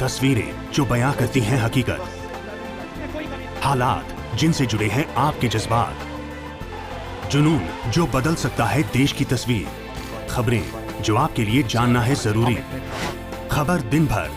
तस्वीरें जो बयां करती हैं हकीकत, हालात जिनसे जुड़े हैं आपके जज्बात, जुनून जो बदल सकता है देश की तस्वीर, खबरें जो आपके लिए जानना है जरूरी। खबर दिन भर।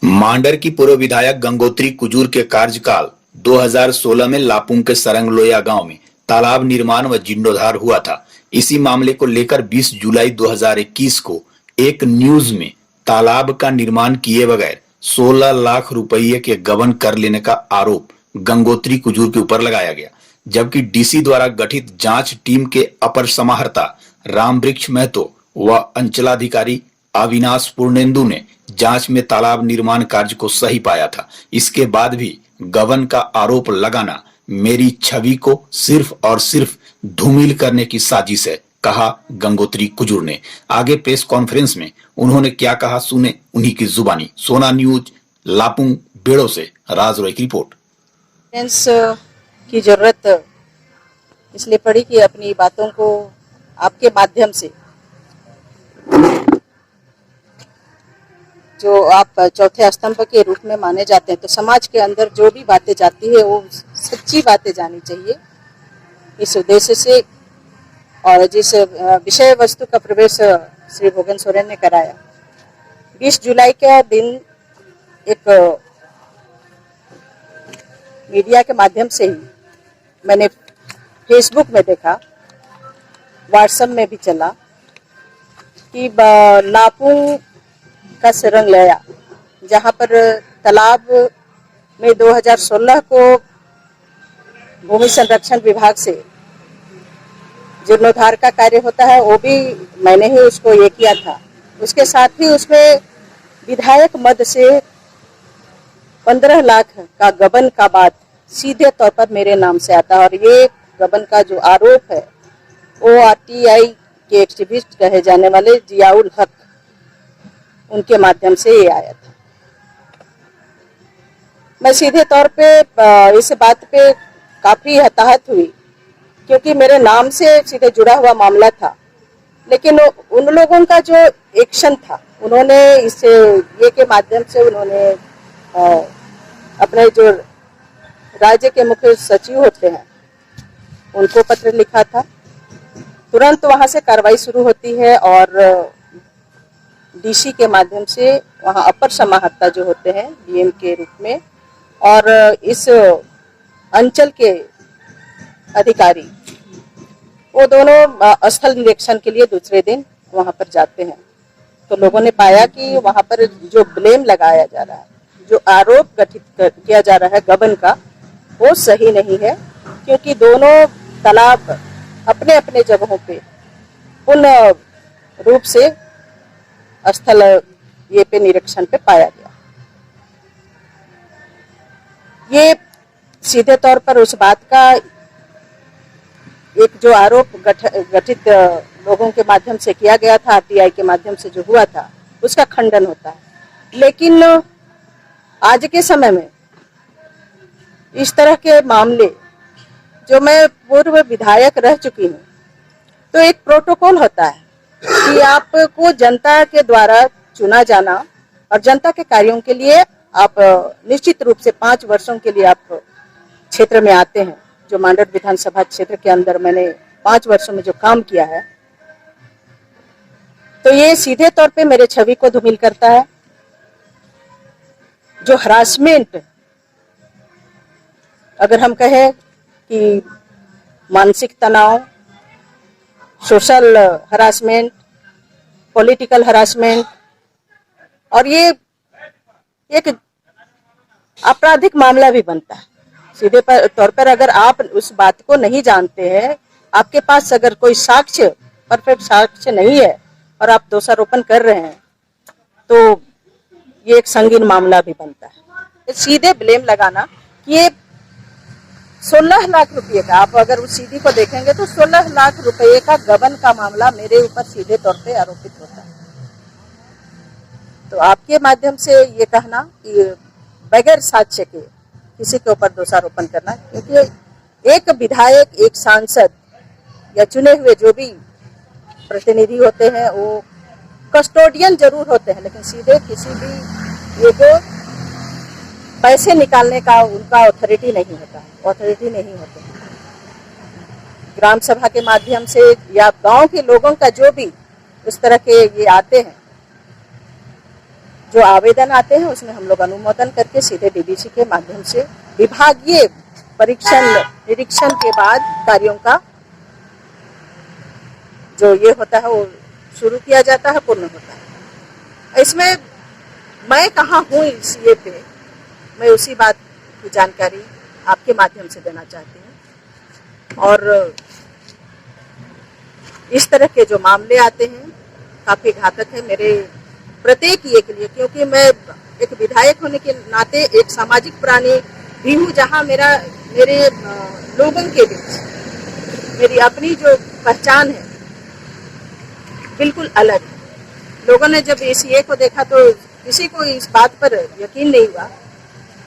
मांडर की पूर्व विधायक गंगोत्री कुजूर के कार्यकाल 2016 में लापुंग के सरंगलोया गांव में तालाब निर्माण व जीर्णोद्धार हुआ था। इसी मामले को लेकर 20 जुलाई 2021 को एक न्यूज में तालाब का निर्माण किए बगैर 16 लाख रुपये के गबन कर लेने का आरोप गंगोत्री कुजूर के ऊपर लगाया गया, जबकि डीसी द्वारा गठित जांच टीम के अपर समाहर्ता रामवृक्ष महतो व अंचलाधिकारी अविनाश पूर्णेंदु ने जांच में तालाब निर्माण कार्य को सही पाया था। इसके बाद भी गबन का आरोप लगाना मेरी छवि को सिर्फ और सिर्फ धूमिल करने की साजिश है, कहा गंगोत्री कुजूर ने। आगे प्रेस कॉन्फ्रेंस में उन्होंने क्या कहा, सुने उन्हीं की जुबानी। सोना न्यूज लापुंग बेड़ो से राज रॉय की रिपोर्ट। की जरूरत इसलिए पड़ी कि अपनी बातों को आपके माध्यम से जो आप चौथे स्तंभ के रूप में माने जाते हैं, तो समाज के अंदर जो भी बातें जाती है वो सच्ची बातें जानी चाहिए। इस उद्देश्य से और जिस विषय वस्तु का प्रवेश श्री भोगन सोरेन ने कराया, 20 जुलाई का दिन एक मीडिया के माध्यम से ही मैंने फेसबुक में देखा, व्हाट्सएप में भी चला कि लापुंग का सरंगलोया, जहां पर तालाब में 2016 को भूमि संरक्षण विभाग से जीर्णोद्धार का कार्य होता है, वो भी मैंने ही उसको ये किया था। उसके साथ ही उसमें विधायक मद से 15 लाख का गबन का बात सीधे तौर पर मेरे नाम से आता है। और ये गबन का जो आरोप है वो आरटीआई के एक्टिविस्ट कहे जाने वाले जियाउल हक, उनके माध्यम से ये आया था। मैं सीधे तौर पे इस बात पे काफी हताहत हुई, क्योंकि मेरे नाम से सीधे जुड़ा हुआ मामला था। लेकिन उन लोगों का जो एक्शन था, उन्होंने इस ये के माध्यम से उन्होंने अपने जो राज्य के मुख्य सचिव होते हैं उनको पत्र लिखा था। तुरंत वहां से कार्रवाई शुरू होती है और डीसी के माध्यम से वहां अपर समाहर्ता जो होते हैं डीएम के रूप में, और इस अंचल के अधिकारी, वो दोनों स्थल निरीक्षण के लिए दूसरे दिन वहां पर जाते हैं। तो लोगों ने पाया कि वहां पर जो ब्लेम लगाया जा रहा है, जो आरोप गठित किया जा रहा है गबन का, वो सही नहीं है, क्योंकि दोनों तालाब अपने अपने जगहों पे पूर्ण रूप से स्थल ये पे निरीक्षण पे पाया गया। ये सीधे तौर पर उस बात का एक जो आरोप गठित लोगों के माध्यम से किया गया था, आरटीआई के माध्यम से जो हुआ था, उसका खंडन होता है। लेकिन आज के समय में इस तरह के मामले, जो मैं पूर्व विधायक रह चुकी हूँ, तो एक प्रोटोकॉल होता है कि आपको जनता के द्वारा चुना जाना और जनता के कार्यों के लिए आप निश्चित रूप से 5 वर्षों के लिए आप क्षेत्र में आते हैं। जो मांडर विधानसभा क्षेत्र के अंदर मैंने 5 वर्षों में जो काम किया है, तो ये सीधे तौर पे मेरे छवि को धूमिल करता है। जो हरासमेंट, अगर हम कहें कि मानसिक तनाव, सोशल हरासमेंट, पॉलिटिकल हरासमेंट, और ये एक आपराधिक मामला भी बनता है। सीधे तौर पर अगर आप उस बात को नहीं जानते हैं, आपके पास अगर कोई साक्ष्य, परफेक्ट साक्ष्य नहीं है और आप दोषारोपण कर रहे हैं, तो ये एक संगीन मामला भी बनता है। सीधे ब्लेम लगाना कि ये 16 लाख रुपए का, आप अगर उस सीडी को देखेंगे तो 16 लाख रुपए का गबन का मामला मेरे ऊपर सीधे तौर पे आरोपित होता है। तो आपके माध्यम से ये कहना कि बगैर साक्ष्य के किसी के ऊपर दोषारोपण करना, क्योंकि एक विधायक, एक सांसद या चुने हुए जो भी प्रतिनिधि होते हैं वो कस्टोडियन जरूर होते हैं, लेकिन सीधे किसी भी ये जो पैसे निकालने का उनका अथॉरिटी नहीं होता। ग्राम सभा के माध्यम से या गांव के लोगों का जो भी उस तरह के ये आते हैं, जो आवेदन आते हैं, उसमें हम लोग अनुमोदन करके सीधे डीडीसी के माध्यम से विभागीय निरीक्षण के बाद कार्यों का जो ये होता है वो शुरू किया जाता है, पूर्ण होता है। इसमें मैं कहाँ हूँ इस ये पे, मैं उसी बात की जानकारी आपके माध्यम से देना चाहती हूँ। और इस तरह के जो मामले आते हैं काफी घातक है मेरे प्रत्येक ये के लिए, क्योंकि मैं एक विधायक होने के नाते एक सामाजिक प्राणी भी हूँ, जहाँ मेरे लोगों के बीच मेरी अपनी जो पहचान है बिल्कुल अलग है। लोगों ने जब इस ये को देखा तो किसी को इस बात पर यकीन नहीं हुआ,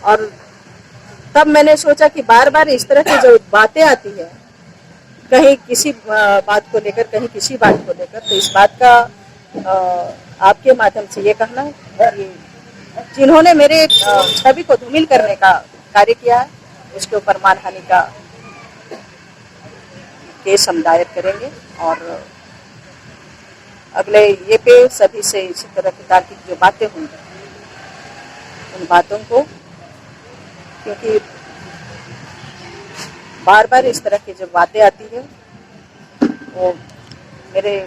और तब मैंने सोचा कि बार बार इस तरह की जो बातें आती है, कहीं किसी बात को लेकर, कहीं किसी बात को लेकर, तो इस बात का आपके माध्यम से ये कहना है कि जिन्होंने मेरे छवि को धूमिल करने का कार्य किया है, उसके ऊपर मानहानि का केस हम दायर करेंगे। और अगले ये पे सभी से इसी तरह की तार्किक जो बातें होंगी, उन बातों को, क्योंकि बार बार इस तरह की जो बातें आती है वो मेरे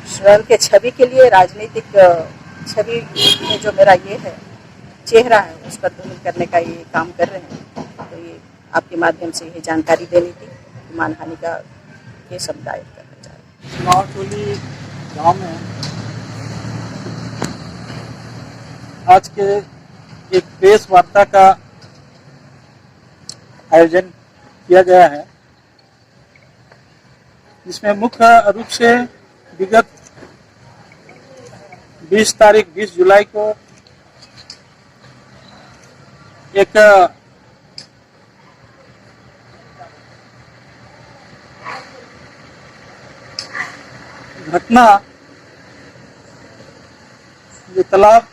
स्वयं के छवि के लिए, राजनीतिक छवि में जो मेरा ये है चेहरा है, उस पर धूमिल करने का ये काम कर रहे हैं। तो ये आपके माध्यम से ये जानकारी देनी थी कि मानहानि का केस हम दायर करना चाहते हैं। मावटोली गांव में आज के एक प्रेस वार्ता का आयोजन किया गया है, जिसमें मुख्य रूप से विगत 20 जुलाई को एक घटना जो तालाब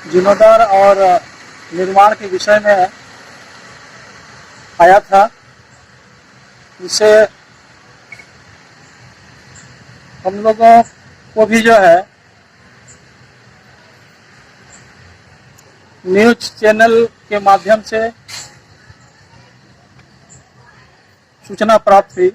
जीर्णोद्धार और निर्माण के विषय में आया था, जिससे हम लोगों को भी जो है न्यूज चैनल के माध्यम से सूचना प्राप्त हुई